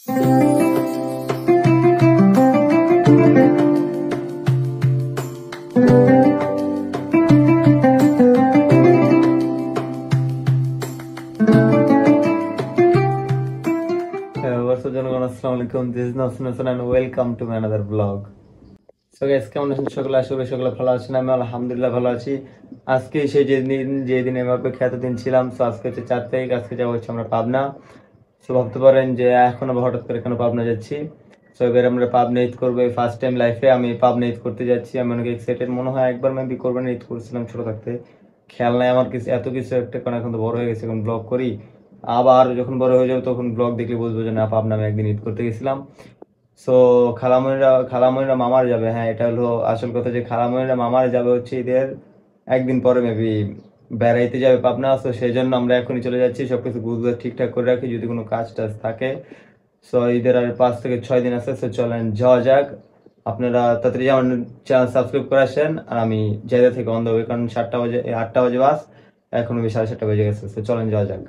Welcome to my another blog. So guys, কেমন আছেন সকলে? আশা করি সকলে ভালো আছেন। আমি আলহামদুলিল্লাহ ভালো আছি। আজকে সেই যেদিন এভাবে এতদিন ছিলাম। সো আজকে হচ্ছে 4 তারিখ। আজকে যাবো হচ্ছে আমরা পাবনা। সো ভাবতে পারেন যে এখন আবার হঠাৎ করে কেন পাবনা যাচ্ছি। সো এবার আমরা পাবনা ঈদ করবো। ফার্স্ট টাইম লাইফে আমি পাবনা ঈদ করতে যাচ্ছি। আমি অনেক এক্সাইটেড। মনে হয় একবার মেবি করবেন ঈদ করছিলাম ছোট থাকতে, খেয়াল নাই আমার কিছু, এত কিছু একটা। কারণ এখন তো বড় হয়ে গেছে, এখন ব্লগ করি। আবার যখন বড় হয়ে যাবে তখন ব্লগ দেখলে বুঝবো যে না, পাবনা আমি একদিন ঈদ করতে গেছিলাম। সো খালামণিরা মামার যাবে। হ্যাঁ, এটা হলো আসল কথা, যে খালামণিরা মামার যাবে হচ্ছে ঈদের একদিন পরে মেবি বেড়াইতে যাবে পাবনা। তো সেই জন্য আমরা এখনই চলে যাচ্ছি। সবকিছু গুজগাছ ঠিকঠাক করে রাখি, যদি কোনো কাজ টাজ থাকে। সো ঈদের আর 5 থেকে 6 দিন আছে। সো চলেন যাওয়া যাক। আপনারা তাড়াতাড়ি আমার চ্যানেল সাবস্ক্রাইব করে আসেন। আর আমি জায়গা থেকে অন্ধ হবে, কারণ 8টা বাজে বাস, এখন 7:30 বেজে গেছে। তো চলেন যাওয়া যাক।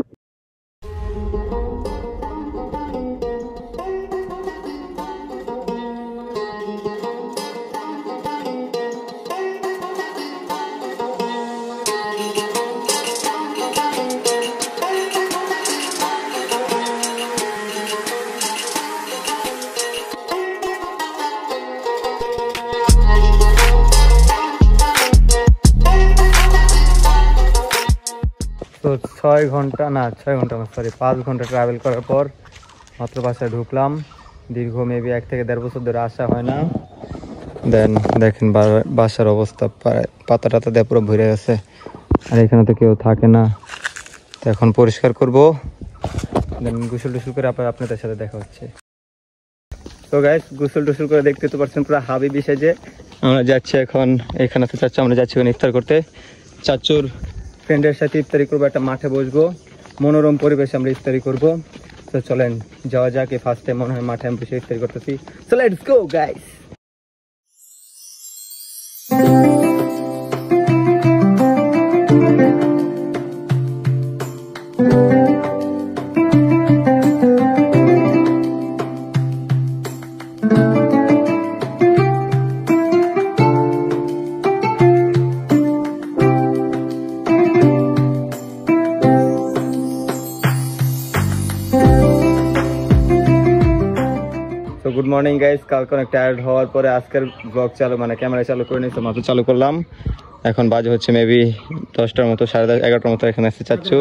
তো 6 ঘন্টা না, 5 ঘন্টা ট্রাভেল করার পর মাত্র বাসায় ঢুকলাম। দীর্ঘ মেবি 1 থেকে 1.5 বছর ধরে আসা হয় না। দেন দেখেন বাসার অবস্থা, পাতা টাতা দিয়ে পুরো ভরে গেছে। আর এখানে তো কেউ থাকে না। তো এখন পরিষ্কার করব, দেন গোসল টোসল করে আপনাদের সাথে দেখা হচ্ছে। তো গাইস, গোসল টোসল করে দেখতে তো পারছেন পুরো হাবিবি সেজে আমরা যাচ্ছি এখন। এখানে তো চাচ্ছু আমরা যাচ্ছি ইফতার করতে। চাচ্চুর ফ্রেন্ডের সাথে ইফতারি করবো, একটা মাঠে বসবো, মনোরম পরিবেশে আমরা ইফতারি করবো। তো চলেন যাওয়া যাক। ফার্স্ট টাইম মনে হয় মাঠে আমি বসে ইফতারি করতেছি। So let's go guys. Good morning guys. কালকে অনেক টায়ার্ড হওয়ার পরে আজকের ব্লগ ক্যামেরা চালু করে নিয়েছি, মাত্র চালু করলাম। এখন বাজে হচ্ছে মেবি 10টার মতো, 10:30 11টার মতো। এখানে আসছে চাচ্ছু।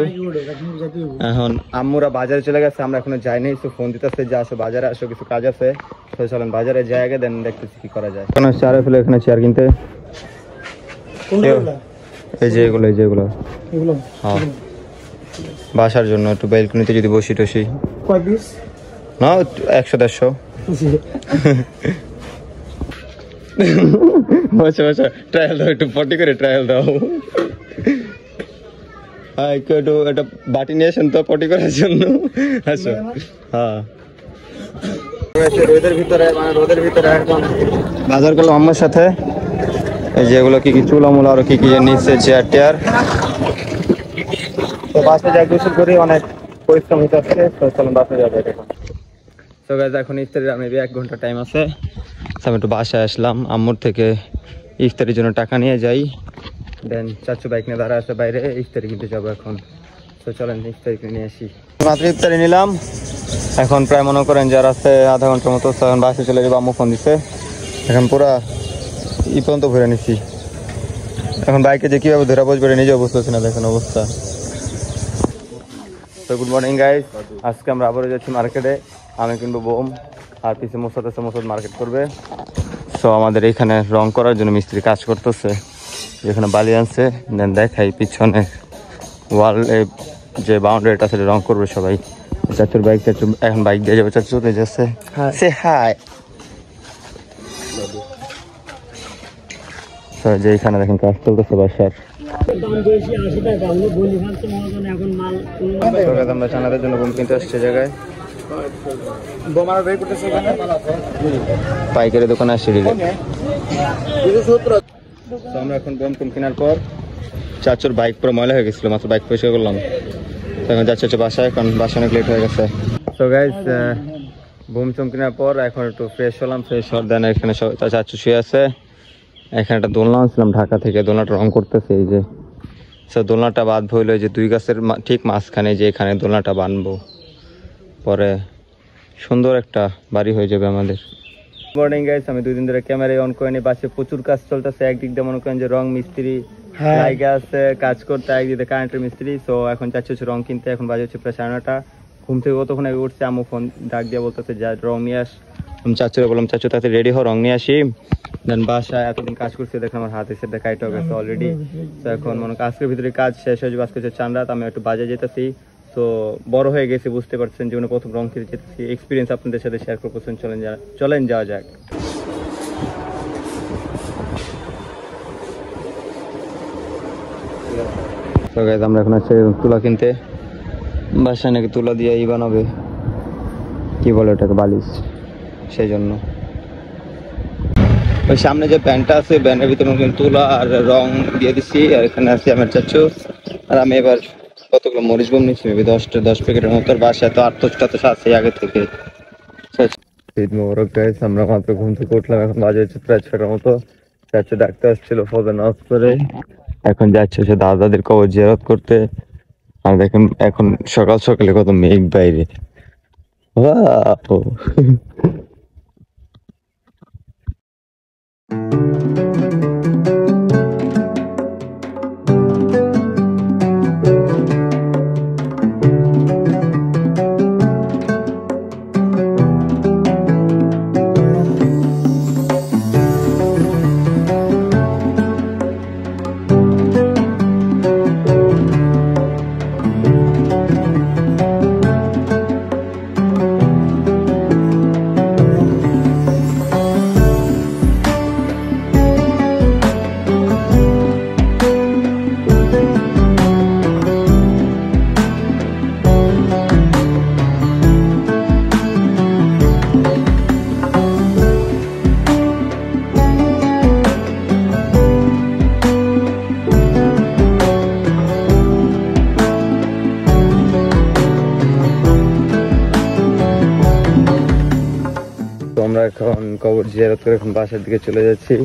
এখন আম্মুরা বাজারে চলে গেছে, আমরা এখনো যাইনি। তো ফোন দিতেছে যে আসো বাজারে, আসো কিছু কাজ আছে। তো চলেন বাজারে যাই আগে, দেন দেখতেছি কি করা যায়। এখন চেয়ারে ফেলে এখানে চেয়ার কিনতে, এই যে এগুলো হ্যাঁ বাসার জন্য, একটু ব্যালকনিতে যদি বসি টসি। না 100-150। আচ্ছা ট্রায়াল দাও, একটু পটি করে ট্রায়াল দাও। হ্যাঁ একটু একটা বাটি নিয়ে আসেন তো পটি করার জন্য। আচ্ছা হ্যাঁ, রোদের ভিতরে এখন বাজার করলাম আম্মার সাথে। এই যে এগুলো কি চুলা মুলা আরো কি নিচ্ছে, চেয়ার টেয়ার। তো বাসায় যাই, গোসল করি, অনেক পরিশ্রম হতে আসছে। তো চলুন বাসায় যাবে এখন। তো গাইস, এখন ইফতারির মেবি 1 ঘন্টা টাইম আছে। আমি একটু বাসায় আসলাম, আম্মুর থেকে ইফতারির জন্য টাকা নিয়ে যাই। দেন চাচু বাইক নিয়ে দাঁড়া আছে বাইরে, ইফতারি কিনতে যাবো এখন। তো চলেন ইফতারি কিনে নিয়ে আসি। মাত্র ইফতারি নিলাম, এখন প্রায় মনে করেন যার আছে আধা ঘন্টার মতো। এখন বাসায় চলে যাবো, আম্মু ফোন দিচ্ছে। এখন পুরা পর্যন্ত ঘুরে নিচ্ছি। এখন বাইকে যে কীভাবে ধরা বসবে নিজেও বুঝতেছি না, দেখেন অবস্থা। তো গুড মর্নিং গাইস, আজকে আমরা আবারও যাচ্ছি মার্কেটে। আমি কিনবো বোম, আর পিছিয়ে মোসাদ মার্কেট করবে। সো আমাদের এখানে রং করার জন্য মিস্ত্রি কাজ করতেছে, যেখানে বালি আনছে। দেন দেখাই পিছনে ওয়াল যে বাউন্ডারিটা আছে রং করবে সবাই। চাচুর বাইক, চাচু এখন বাইক দিয়ে যাবে। চাচু যাচ্ছে, সে হাই। যে এখানে দেখেন কাজ চলতেছে বাসার। আমরা চানাদের জন্য বোম কিনতে আসছে জায়গায়, পাইকারি দোকানে আসছি। আমরা এখন বোম কেনার পর চাচুর বাইক পুরো ময়লা হয়ে গেছিল, মাত্র বাইক পরিষ্কার করলাম। এখন যাচ্ছে বাসায়, কারণ বাসায় অনেক লেট হয়ে গেছে। তো গাইস, ঘুম চমকিনার পর এখন একটু ফ্রেশ হলাম, ফ্রেশ হওয়ার দেন এখানে তার চাচু শুয়ে আছে। এখানে একটা দোলনা আনছিলাম ঢাকা থেকে, দোলনাটা রং করতেছে। এই যে দোলনাটা বাঁধবো হইলো যে 2 গাছের ঠিক মাঝখানে, যে এখানে দোলনাটা বাঁধবো, পরে সুন্দর একটা বাড়ি হয়ে যাবে আমাদের। মর্নিং গাইস, আমি 2 দিন ধরে ক্যামেরা অন করে নিয়ে বাসে প্রচুর কাজ চলতেছে। একদিক দিয়ে মনে করেন যে রং মিস্ত্রি জায়গা আছে কাজ করতে, একদিকে কারেন্টের মিস্ত্রি। তো এখন যাচ্ছে হচ্ছে রং কিনতে। এখন বাজে হচ্ছে প্রায় 9:30। ঘুম থেকে কতক্ষণ আগে উঠছে, আম্মু ফোন ডাক দিয়ে বলতেছে যা রং নিয়ে আস। আমি চাচুরে বললাম চাচু তাতে রেডি হও, রং নিয়ে আসি। দেন বাসায় এতদিন কাজ করছি, দেখলাম আমার হাতে সেটা কাইট হয়ে গেছে অলরেডি। তো এখন মনে করেন আজকের ভিতরে কাজ শেষ হয়ে যাবে। আজকে হচ্ছে 4 রাত, আমি একটু বাজে যেতেছি। তো বড় হয়ে গেছি, বুঝতে পারছেন, জীবনে প্রথম রং খেতে যেতেছি। এক্সপিরিয়েন্স আপনাদের সাথে শেয়ার করবো। চলেন যাওয়া যাক। তো গাইস, আমরা এখন আসছি তুলা কিনতে। বাসায় নাকি তুলা দিয়ে বানাবে, কি বলে ওটাকে, বালিশ। সেই জন্য ওই সামনে যে ব্যান্ডটা আছে, ব্যান্ডের ভিতরে তুলা আর রং দিয়ে দিচ্ছি। আর এখানে আছে আমার চাচু আর আমি। এবার কতগুলো মরিচ বোম নিচ্ছি, মেবি 10 প্যাকেটের মতো। বাসায় তো 8-10টা তো আছে আগে থেকে। আমরা মাত্র ঘুম থেকে উঠলাম, এখন বাজে হচ্ছে প্রায় 6টার মতো। চাচু ডাক্তার আসছিল ফজর নামাজ পড়ে। এখন যাচ্ছে সে দাদাদের কবর জিয়ারত করতে। আর দেখেন এখন সকাল সকালে কত মেঘ বাইরে। আমরা এখন কবর জিয়ারত করে এখন বাসার দিকে চলে যাচ্ছি।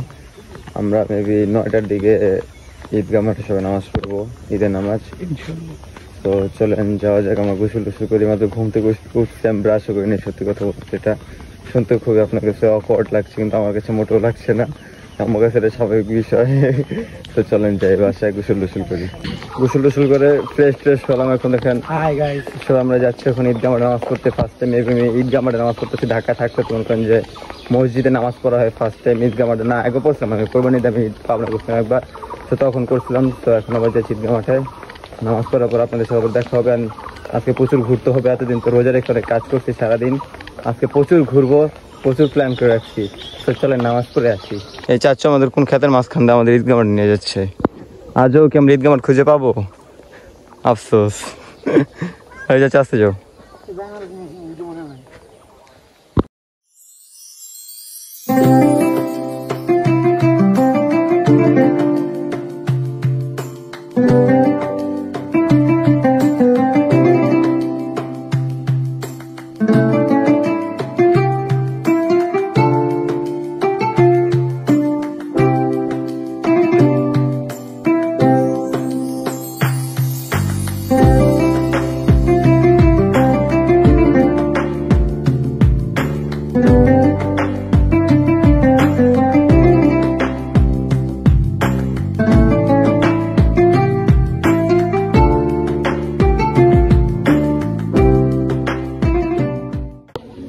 আমরা মেবি 9টার দিকে ঈদগাহ মাঠে সবাই নামাজ পড়বো, ঈদের নামাজ। তো চলেন যাওয়া যাক। আমরা গোসল টোসল করি, মাত্র ঘুম থেকে উঠছি, আমি ব্রাশও করিনি। সত্যি কথা বলতে এটা শুনতে খুবই আপনার কাছে অকওয়ার্ড লাগছে, কিন্তু আমার কাছে মোটেও লাগছে না, আমার কাছে এটা স্বাভাবিক বিষয়। তো চলেন যাই বাসায়, গোসল টোসল করি। গোসল টোসল করে ফ্রেশ হলাম। এখন দেখেন আমরা যাচ্ছি এখন ঈদগাহ মাঠে নামাজ পড়তে। ফার্স্ট টাইম ঈদগাহ মাঠে নামাজ পড়তেছি। ঢাকা থাকতে তো মনে করেন যে মসজিদে নামাজ পড়া হয়, ফার্স্ট টাইম ঈদগাহ মাঠে না। আগে পড়ছিলাম, আমি কোরবানিতে আমি পাবনা করছিলাম একবার, তো তখন করছিলাম। তো এখন আবার যাচ্ছি ঈদগাহ মাঠে নামাজ পড়ার পর আপনাদের সাথে দেখা হবে। আজকে প্রচুর ঘুরতে হবে, এতদিন তো রোজা রেখে কাজ করছি সারাদিন। আজকে প্রচুর ঘুরবো, প্রচুর প্ল্যান করে রাখছি। তো চলেন নামাজ পড়ে আসি। এই চাচ্ছ আমাদের কোন ক্ষেতের মাঝখান দিয়ে আমাদের ঈদগাহ মাঠ নিয়ে যাচ্ছে। আজও কি আমরা ঈদগাহ মাঠ খুঁজে পাবো? আফসোস। হয়ে যাচ্ছে, আসতে যাও।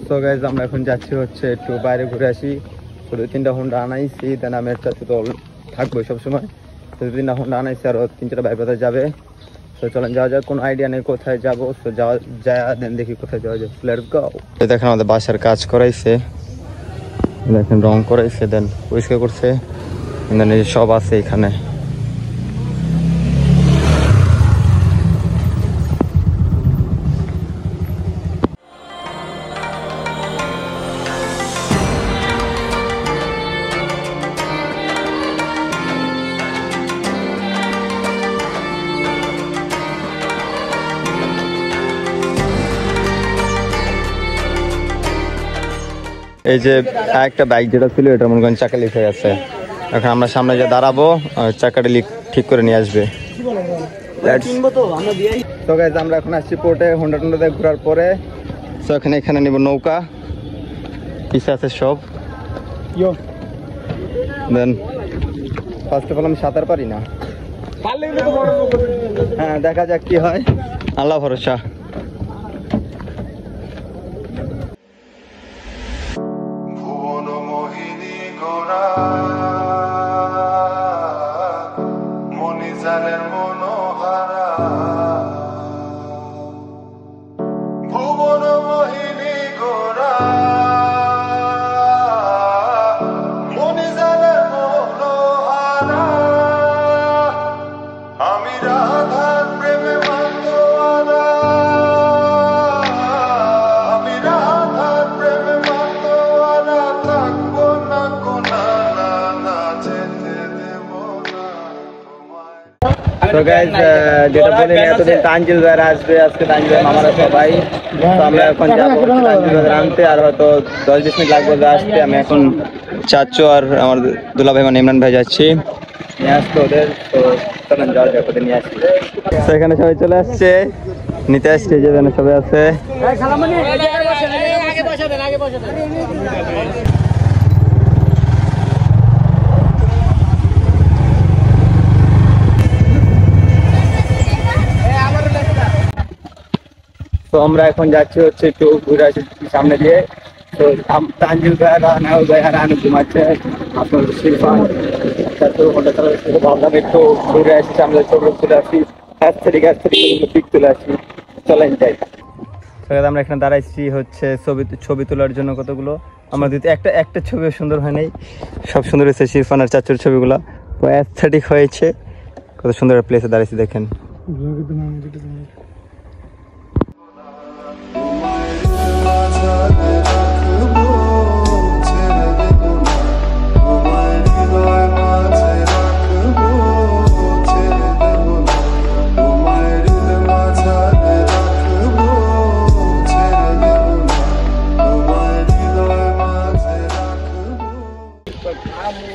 তো গাইজ, আমরা এখন যাচ্ছি হচ্ছে একটু বাইরে ঘুরে আসি। তো 2-3টা হোন্ডা আনাইছি, দেন আমি একটা তো থাকবো সবসময়। তো 2-3টা হোন্ডা আনাইছি, আরও 3-4টা বাইক কোথায় যাবে। তো চলেন যাওয়া যাক। কোনো আইডিয়া নেই কোথায় যাবো, তো দেন দেখি কোথায় যাওয়া যায়। Let's go. দেখেন আমাদের বাসার কাজ করাইছে, দেখেন রং করাইছে, দেন পরিষ্কার করছে, দেন সব আছে এখানে। এই যে একটা বাইক যেটা ছিল এটা মনে করেন চাকা লিক হয়ে গেছে, এখন আমরা সামনে যে দাঁড়াবো চাকাটা লিক ঠিক করে নিয়ে আসবে। তো গাইস আমরা এখন আসছি পোর্টে, হোন্ডা টোন্ডা ঘোরার পরে। তো এখানে নিব নৌকা, পিছে আছে সব। দেন ফার্স্ট অফ অল আমি সাঁতার পারি না, হ্যাঁ দেখা যাক কি হয়, আল্লাহ ভরসা। তো গাইস যেটা বলেন এতদিন তানজিল ভাইরা আসবে, আজকে তানজিল ভাই মামারা সবাই। তো আমরা এখন যাবো তানজিল ভাইদের আনতে, আর হয়তো 10-20 মিনিট লাগবে আসতে। আমি এখন চাচু আর আমার দুলা ভাই মানে ইমরান ভাই যাচ্ছি নিয়ে আসতে ওদের। তো চলেন যাওয়া যাক, ওদের নিয়ে আসছি। তো এখানে সবাই চলে আসছে, নিতে আসছে, যে সবাই আছে। তো আমরা এখন যাচ্ছি হচ্ছে একটু ঘুরে আসি সামনে দিয়ে। তো তানজিল ভাইরা নাও ভাইরা ঘুমাচ্ছে, আপনার শিরফান ভাবলাম একটু ঘুরে আসি, সামনে ছবি তুলে আসি, পিক তুলে আসি। চলেন যাই। আমরা এখানে দাঁড়াইছি হচ্ছে ছবি তোলার জন্য কতগুলো। আমরা দিতে একটা ছবিও সুন্দর হয় নাই, সব সুন্দর হয়েছে শিরফান আর চাচুর ছবিগুলো, অ্যাস্থেটিক হয়েছে। কত সুন্দর প্লেসে দাঁড়াইছি দেখেন।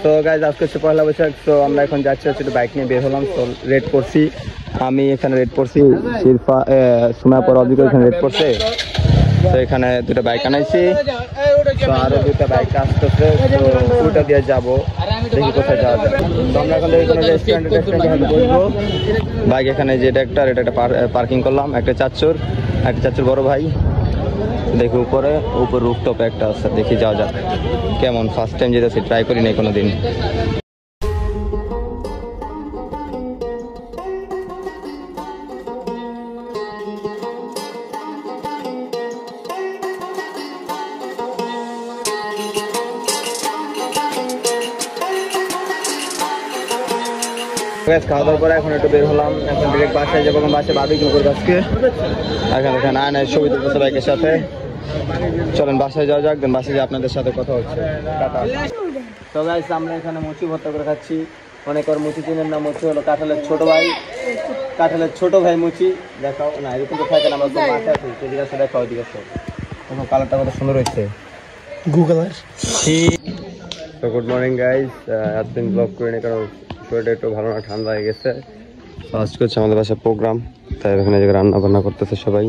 তো গাইজ আজকে হচ্ছে পয়লা বৈশাখ। তো আমরা এখন যাচ্ছি হচ্ছে বাইক নিয়ে বের হলাম। তো রেড করছি, আমি এখানে রেড করছি, শিরফা সুমায়া পর অভিজ্ঞ এখানে রেড করছে। তো এখানে দুটো বাইক আনাইছি, তো আরো দুটা বাইক আসতেছে, তো ওইটা দিয়ে যাবো, দেখি কোথায় যাওয়া যায়। তো আমরা এখন দেখি কোনো রেস্টুরেন্টে হয়তো বসবো। বাইক এখানে যে এটা একটা পার্কিং করলাম, একটা চাচুর বড় ভাই, দেখি উপরে রুফটপে একটা আছে, দেখি যাওয়া যাক কেমন। ফার্স্ট টাইম যেতেছি, ট্রাই করি নাই কোনোদিন। খাওয়া দাওয়ার পরে এখন একটু বের হলাম, এখন ডিরেক্ট বাসায় যাবো। বাসায় বারবিকিউ করবো আজকে। এখানে আয় ছবি তুলতেছে বাইকের সাথে। চলেন বাসায় যাওয়া যাক, দেন বাসায় আপনাদের সাথে কথা হচ্ছে। তো গাইস আমরা এখানে মুচি ভর্তা করে খাচ্ছি। অনেকের মুচি চিনেন না, মুচি হলো কাঁঠালের ছোট ভাই মুচি। দেখাও না, এরকম তো থাকে না, আমরা তো মাঠে আছি, ঠিক আছে দেখাও, ঠিক আছে। দেখো কালারটা কত সুন্দর হয়েছে, কালার। তো গুড মর্নিং গাইস, এতদিন ব্লগ করিনি কারণ শরীরটা একটু ভালো না, ঠান্ডা হয়ে গেছে। আজকে হচ্ছে আমাদের বাসায় প্রোগ্রাম, তাই এখানে রান্না বান্না করতেছে সবাই।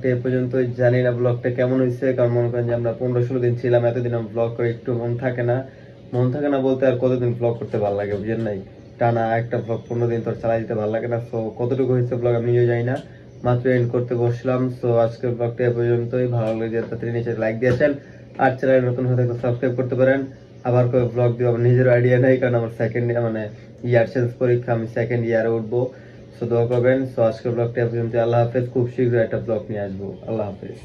ব্লগটা এ পর্যন্তই। জানি না ব্লগটা কেমন হয়েছে, কারণ মনে করেন যে আমরা 15-16 দিন ছিলাম, এতদিন ব্লগ করে একটু মন থাকে না বলতে আর কতদিন ব্লগ করতে ভালো লাগে বুঝেন নাই। টানা একটা ব্লগ 15 দিন তোর চালাই দিতে ভালো লাগে না। সো কতটুকু হয়েছে ব্লগ আমি নিজেও জানি না, মাত্র এন্ড করতে বসলাম। সো আজকের ব্লগটা এ পর্যন্তই। ভালো লাগলে তাড়াতাড়ি নিচে লাইক দিয়েছেন, আর চ্যানেল নতুন হয়ে থাকলে সাবস্ক্রাইব করতে পারেন। আবার করে ব্লগ দিব, আমার নিজের আইডিয়া নাই, কারণ আমার সেকেন্ড মানে ইয়ার চেঞ্জ পরীক্ষা, আমি সেকেন্ড ইয়ারে উঠবো। সো দোয়া করবেন। সো আজকের ব্লগটা এ পর্যন্ত। আল্লাহ হাফেজ। খুব শীঘ্রই একটা ব্লগ নিয়ে আসবো। আল্লাহ হাফেজ।